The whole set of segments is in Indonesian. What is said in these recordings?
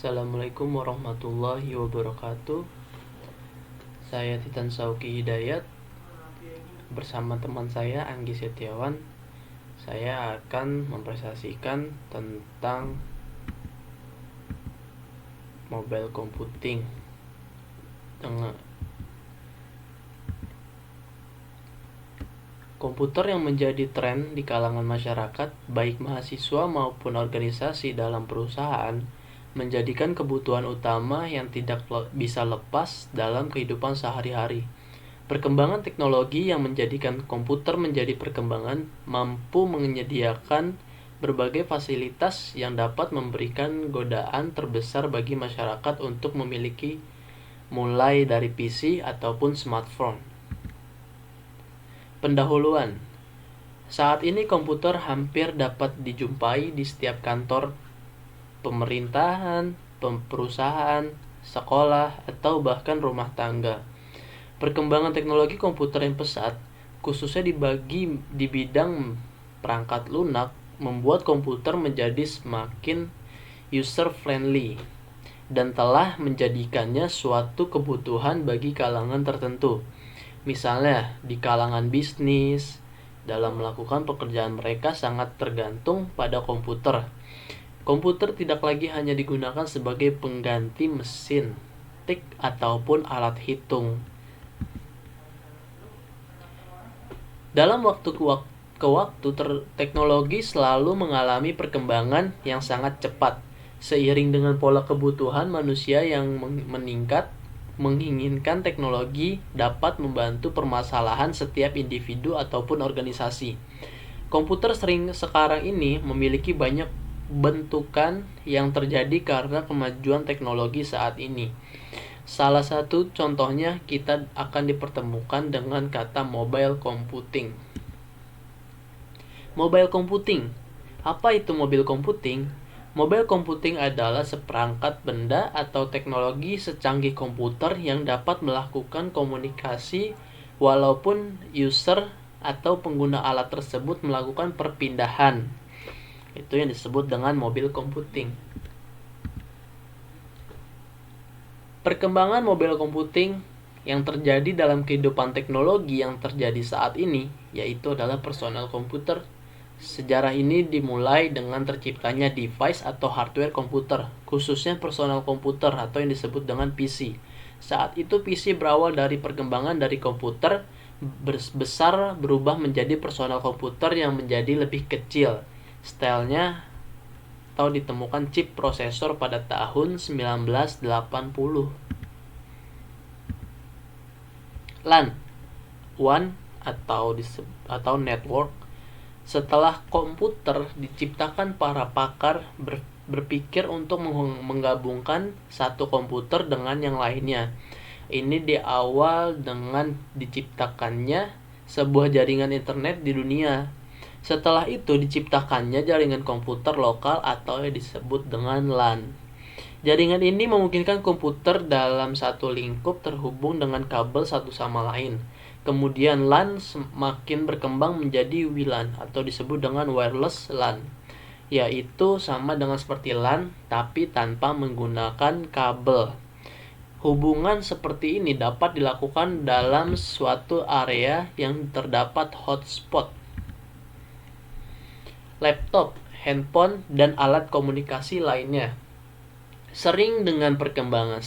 Assalamualaikum warahmatullahi wabarakatuh. Saya Titan Sauki Hidayat. Bersama teman saya Anggi Setiawan, saya akan mempresentasikan tentang mobile computing. Komputer yang menjadi tren di kalangan masyarakat, baik mahasiswa maupun organisasi dalam perusahaan, menjadikan kebutuhan utama yang tidak bisa lepas dalam kehidupan sehari-hari. Perkembangan teknologi yang menjadikan komputer menjadi perkembangan mampu menyediakan berbagai fasilitas yang dapat memberikan godaan terbesar bagi masyarakat untuk memiliki, mulai dari PC ataupun smartphone. Pendahuluan. Saat ini komputer hampir dapat dijumpai di setiap kantor pemerintahan, perusahaan, sekolah, atau bahkan rumah tangga. Perkembangan teknologi komputer yang pesat, khususnya di bidang perangkat lunak, membuat komputer menjadi semakin user-friendly dan telah menjadikannya suatu kebutuhan bagi kalangan tertentu. Misalnya, di kalangan bisnis, dalam melakukan pekerjaan mereka sangat tergantung pada komputer. Komputer tidak lagi hanya digunakan sebagai pengganti mesin tik ataupun alat hitung. Dalam waktu ke waktu, teknologi selalu mengalami perkembangan yang sangat cepat. Seiring dengan pola kebutuhan manusia yang meningkat, menginginkan teknologi dapat membantu permasalahan setiap individu ataupun organisasi. Komputer sekarang ini memiliki banyak bentukan yang terjadi karena kemajuan teknologi saat ini. Salah satu contohnya kita akan dipertemukan dengan kata mobile computing. Mobile computing. Apa itu mobile computing? Mobile computing adalah seperangkat benda atau teknologi secanggih komputer yang dapat melakukan komunikasi walaupun user atau pengguna alat tersebut melakukan perpindahan. Itu yang disebut dengan mobile computing. Perkembangan mobile computing yang terjadi dalam kehidupan teknologi yang terjadi saat ini yaitu adalah personal computer. Sejarah ini dimulai dengan terciptanya device atau hardware komputer, khususnya personal komputer atau yang disebut dengan PC. Saat itu PC berawal dari perkembangan dari komputer besar berubah menjadi personal komputer yang menjadi lebih kecil. Stylenya atau ditemukan chip prosesor pada tahun 1980. LAN, WAN atau network. Setelah komputer diciptakan, para pakar berpikir untuk menggabungkan satu komputer dengan yang lainnya. Ini diawal dengan diciptakannya sebuah jaringan internet di dunia. Setelah itu diciptakannya jaringan komputer lokal atau yang disebut dengan LAN. Jaringan ini memungkinkan komputer dalam satu lingkup terhubung dengan kabel satu sama lain. Kemudian LAN semakin berkembang menjadi WLAN atau disebut dengan wireless LAN, yaitu sama dengan seperti LAN tapi tanpa menggunakan kabel. Hubungan seperti ini dapat dilakukan dalam suatu area yang terdapat hotspot. Laptop, handphone, dan alat komunikasi lainnya. Seiring dengan perkembangan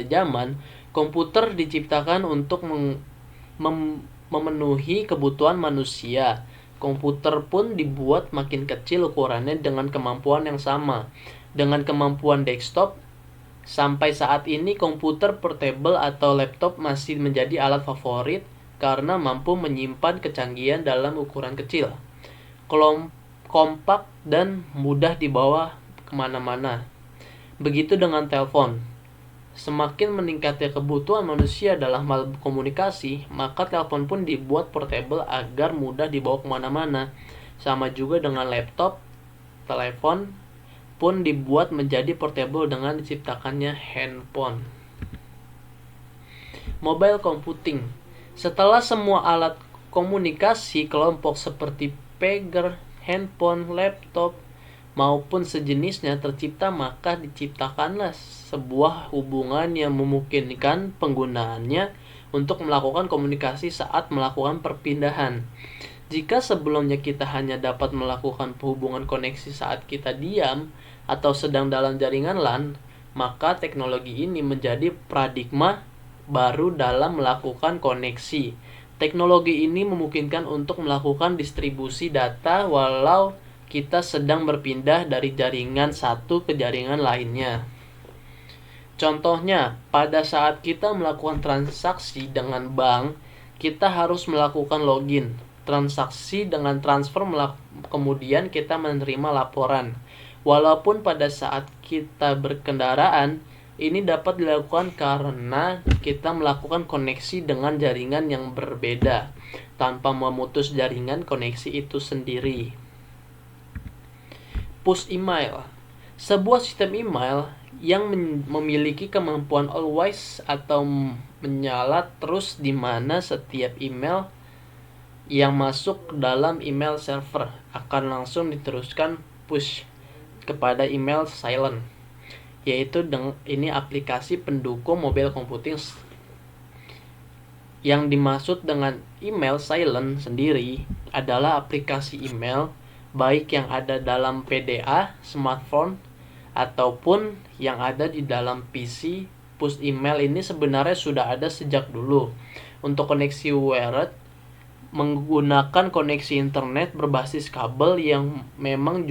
zaman, komputer diciptakan untuk memenuhi kebutuhan manusia. Komputer pun dibuat makin kecil ukurannya dengan kemampuan yang sama. Dengan kemampuan desktop, sampai saat ini komputer portable atau laptop masih menjadi alat favorit karena mampu menyimpan kecanggihan dalam ukuran kecil, kompak, dan mudah dibawa kemana-mana. Begitu dengan telepon. Semakin meningkatnya kebutuhan manusia dalam hal komunikasi, maka telepon pun dibuat portable agar mudah dibawa kemana-mana. Sama juga dengan laptop, telepon pun dibuat menjadi portable dengan diciptakannya handphone. Mobile computing. Setelah semua alat komunikasi kelompok seperti pager, handphone, laptop, maupun sejenisnya tercipta, maka diciptakanlah sebuah hubungan yang memungkinkan penggunaannya untuk melakukan komunikasi saat melakukan perpindahan. Jika sebelumnya kita hanya dapat melakukan hubungan koneksi saat kita diam atau sedang dalam jaringan LAN, maka teknologi ini menjadi paradigma baru dalam melakukan koneksi. Teknologi ini memungkinkan untuk melakukan distribusi data walau kita sedang berpindah dari jaringan satu ke jaringan lainnya. Contohnya, pada saat kita melakukan transaksi dengan bank, kita harus melakukan login. Transaksi dengan transfer, kemudian kita menerima laporan. Walaupun pada saat kita berkendaraan, ini dapat dilakukan karena kita melakukan koneksi dengan jaringan yang berbeda, tanpa memutus jaringan koneksi itu sendiri. Push email. Sebuah sistem email yang memiliki kemampuan always atau menyala terus, di mana setiap email yang masuk dalam email server akan langsung diteruskan push kepada email silent, yaitu ini aplikasi pendukung mobile computing. Yang dimaksud dengan email silent sendiri adalah aplikasi email baik yang ada dalam PDA, smartphone, ataupun yang ada di dalam PC. Push email ini sebenarnya sudah ada sejak dulu. Untuk koneksi wired, menggunakan koneksi internet berbasis kabel yang memang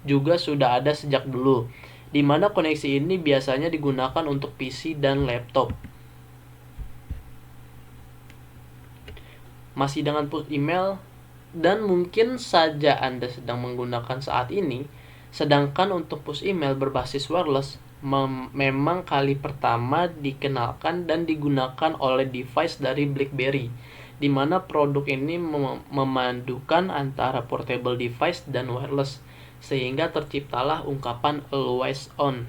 juga sudah ada sejak dulu, di mana koneksi ini biasanya digunakan untuk PC dan laptop. Masih dengan push email, dan mungkin saja Anda sedang menggunakan saat ini. Sedangkan untuk push email berbasis wireless memang kali pertama dikenalkan dan digunakan oleh device dari BlackBerry, di mana produk ini memadukan antara portable device dan wireless, sehingga terciptalah ungkapan always on.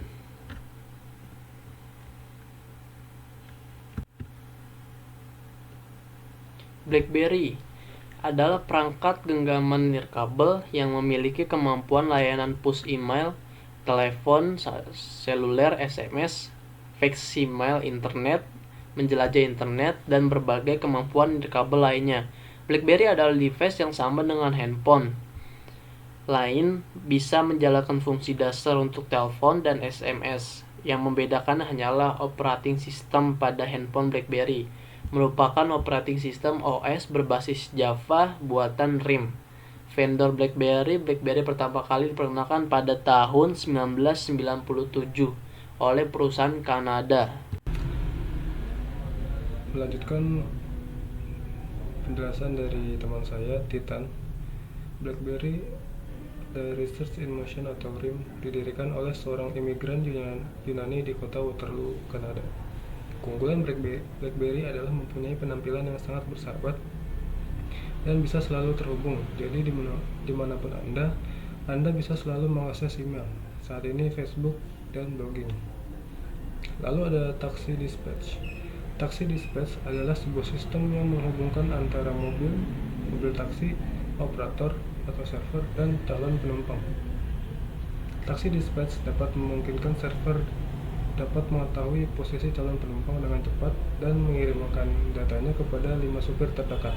BlackBerry adalah perangkat genggaman nirkabel yang memiliki kemampuan layanan push email, telepon seluler, SMS, fax email, internet, menjelajah internet, dan berbagai kemampuan nirkabel lainnya. BlackBerry adalah device yang sama dengan handphone lain, bisa menjalankan fungsi dasar untuk telepon dan SMS. Yang membedakan hanyalah operating system pada handphone BlackBerry merupakan operating system OS berbasis Java buatan RIM. Vendor BlackBerry pertama kali diperkenalkan pada tahun 1997 oleh perusahaan Kanada. Melanjutkan penjelasan dari teman saya, Titan. BlackBerry Research in Motion atau RIM didirikan oleh seorang imigran Yunani di kota Waterloo, Kanada. Keunggulan BlackBerry adalah mempunyai penampilan yang sangat bersahabat dan bisa selalu terhubung. Jadi dimanapun Anda bisa selalu mengakses email, saat ini Facebook, dan blogging. Lalu ada Taxi Dispatch. Taxi Dispatch adalah sebuah sistem yang menghubungkan antara mobil taksi, operator atau server, dan calon penumpang. Taxi Dispatch dapat memungkinkan server dapat mengetahui posisi calon penumpang dengan cepat dan mengirimkan datanya kepada 5 supir terdekat.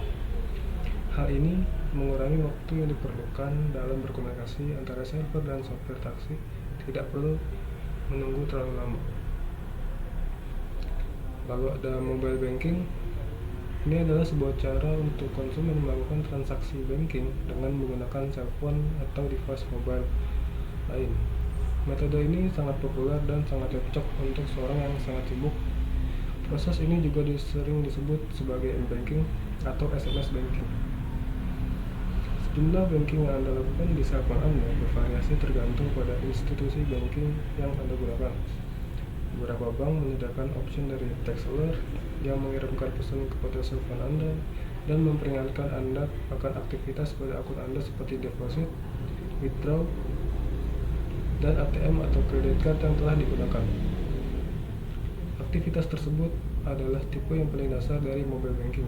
Hal ini mengurangi waktu yang diperlukan dalam berkomunikasi antara server dan sopir taksi, tidak perlu menunggu terlalu lama. Lalu ada mobile banking. Ini adalah sebuah cara untuk konsumen melakukan transaksi banking dengan menggunakan cellphone atau device mobile lain. Metode ini sangat populer dan sangat cocok untuk seorang yang sangat sibuk. Proses ini juga sering disebut sebagai m-banking atau SMS banking. Jumlah banking yang Anda lakukan di cellphone Anda bervariasi tergantung pada institusi banking yang Anda gunakan. Beberapa bank menyediakan opsi dari text alert yang mengirimkan pesan kepada cellphone Anda dan memperingatkan Anda akan aktivitas pada akun Anda seperti deposit, withdraw, dan ATM atau kredit card yang telah digunakan. Aktivitas tersebut adalah tipe yang paling dasar dari mobile banking.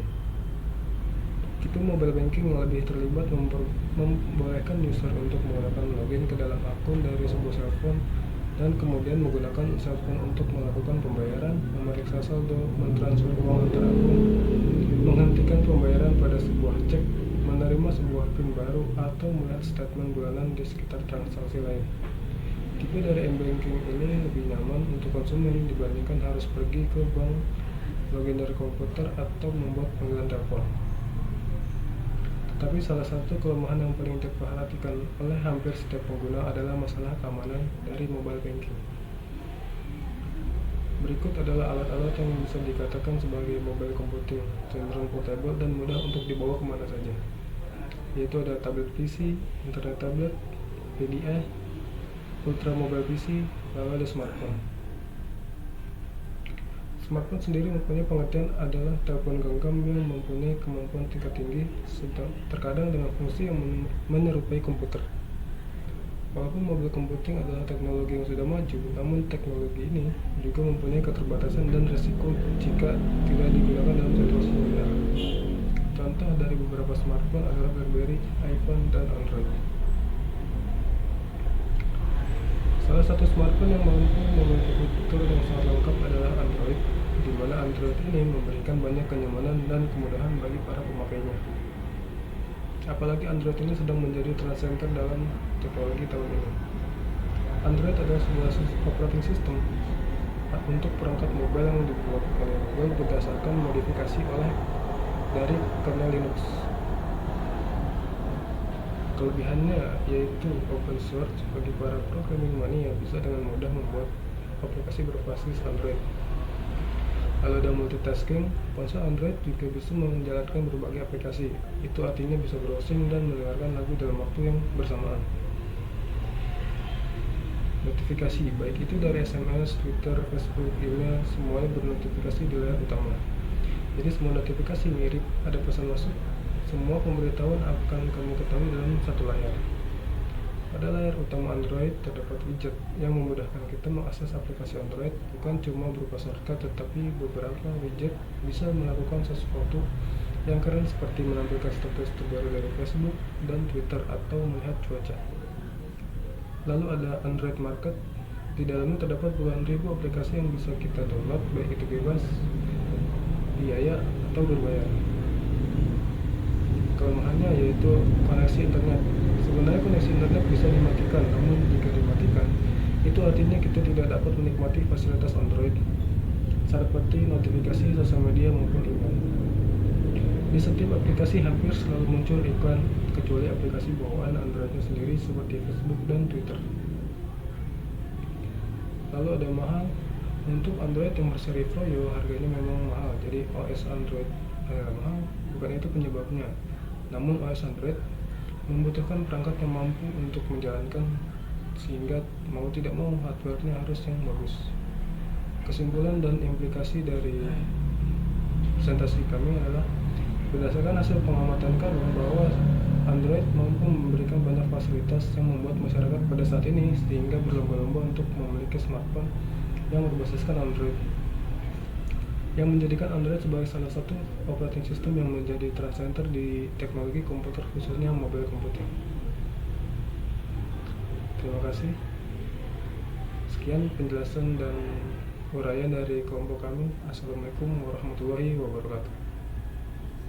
Tipe mobile banking yang lebih terlibat membolehkan user untuk menggunakan login ke dalam akun dari sebuah cellphone dan kemudian menggunakan cellphone untuk melakukan pembayaran, memeriksa saldo, mentransfer uang antar akun, menghentikan pembayaran pada sebuah cek, menerima sebuah PIN baru, atau melihat statement bulanan di sekitar transaksi lain. Tipe dari m-banking ini lebih nyaman untuk konsumen dibandingkan harus pergi ke bank, login dari komputer, atau membuat panggilan telepon. Tetapi salah satu kelemahan yang paling diperhatikan oleh hampir setiap pengguna adalah masalah keamanan dari mobile banking. Berikut adalah alat-alat yang bisa dikatakan sebagai mobile computing, cenderung portable dan mudah untuk dibawa kemana saja, yaitu ada tablet PC, internet tablet, PDA, ultra mobile PC, lalu ada smartphone. Smartphone sendiri mempunyai pengertian adalah telepon genggam yang mempunyai kemampuan tingkat tinggi, terkadang dengan fungsi yang menyerupai komputer. Walaupun mobile computing adalah teknologi yang sudah maju, namun teknologi ini juga mempunyai keterbatasan dan risiko jika tidak digunakan dalam situasi yang benar. Contoh dari beberapa smartphone adalah BlackBerry, iPhone, dan Android. Salah satu smartphone yang mampu memiliki fitur yang sangat lengkap adalah Android, di mana Android ini memberikan banyak kenyamanan dan kemudahan bagi para pemakainya. Apalagi Android ini sedang menjadi trend center dalam teknologi tahun ini. Android adalah sebuah operating system untuk perangkat mobile yang dibuat oleh Google berdasarkan modifikasi dari kernel Linux. Kelebihannya yaitu open source bagi para programming mania bisa dengan mudah membuat aplikasi berbasis Android. Lalu ada multitasking, ponsel Android juga bisa menjalankan berbagai aplikasi. Itu artinya bisa browsing dan mendengarkan lagu dalam waktu yang bersamaan. Notifikasi, baik itu dari SMS, Twitter, Facebook, email, semuanya bernotifikasi di layar utama. Jadi semua notifikasi mirip, ada pesan masuk, semua pemberitahuan akan kamu ketahui dalam satu layar. Pada layar utama Android terdapat widget yang memudahkan kita mengakses aplikasi Android, bukan cuma berupa shortcut, tetapi beberapa widget bisa melakukan sesuatu yang keren seperti menampilkan status terbaru dari Facebook dan Twitter atau melihat cuaca. Lalu ada Android Market, di dalamnya terdapat puluhan ribu aplikasi yang bisa kita download, baik itu bebas, biaya, atau berbayar. Kelemahannya yaitu koneksi internet. Sebenarnya koneksi internet bisa dimatikan, namun jika dimatikan, itu artinya kita tidak dapat menikmati fasilitas Android seperti notifikasi sosial media maupun email. Di setiap aplikasi hampir selalu muncul iklan, kecuali aplikasi bawaan Androidnya sendiri seperti Facebook dan Twitter. Lalu ada mahal. Untuk Android yang berseri Froyo, harganya memang mahal, jadi OS Android mahal, bukan itu penyebabnya. Namun OS Android membutuhkan perangkat yang mampu untuk menjalankan, sehingga mau tidak mau hardware-nya harus yang bagus. Kesimpulan dan implikasi dari presentasi kami adalah berdasarkan hasil pengamatan kami bahwa Android mampu memberikan banyak fasilitas yang membuat masyarakat pada saat ini sehingga berlomba-lomba untuk memiliki smartphone yang berbasiskan Android, yang menjadikan Android sebagai salah satu operating system yang menjadi trend center di teknologi komputer, khususnya mobile computing. Terima kasih. Sekian penjelasan dan uraian dari kelompok kami. Assalamualaikum warahmatullahi wabarakatuh.